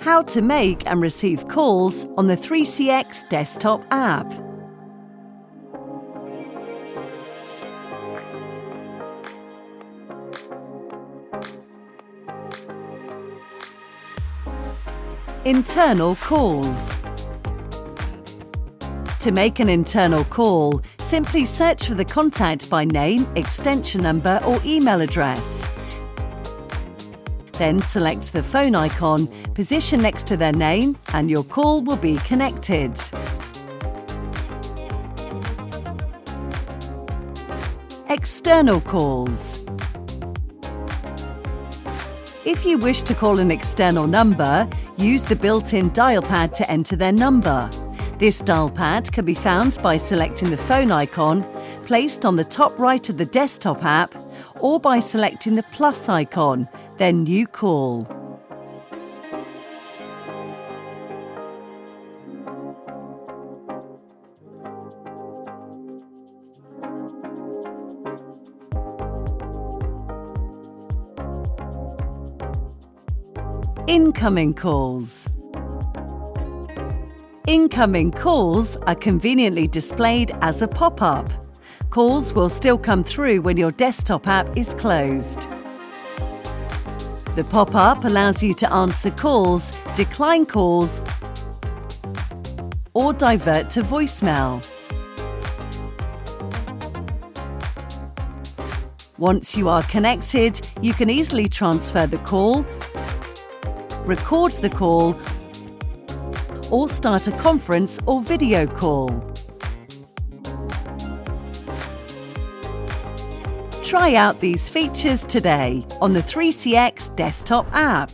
How to make and receive calls on the 3CX desktop app. Internal calls. To make an internal call, simply search for the contact by name, extension number or email address. Then select the phone icon, position next to their name, and your call will be connected. External calls. If you wish to call an external number, use the built-in dial pad to enter their number. This dial pad can be found by selecting the phone icon, placed on the top right of the desktop app, or by selecting the plus icon, then New Call. Incoming calls. Incoming calls are conveniently displayed as a pop-up. Calls will still come through when your desktop app is closed. The pop-up allows you to answer calls, decline calls, or divert to voicemail. Once you are connected, you can easily transfer the call, record the call, or start a conference or video call. Try out these features today on the 3CX desktop app.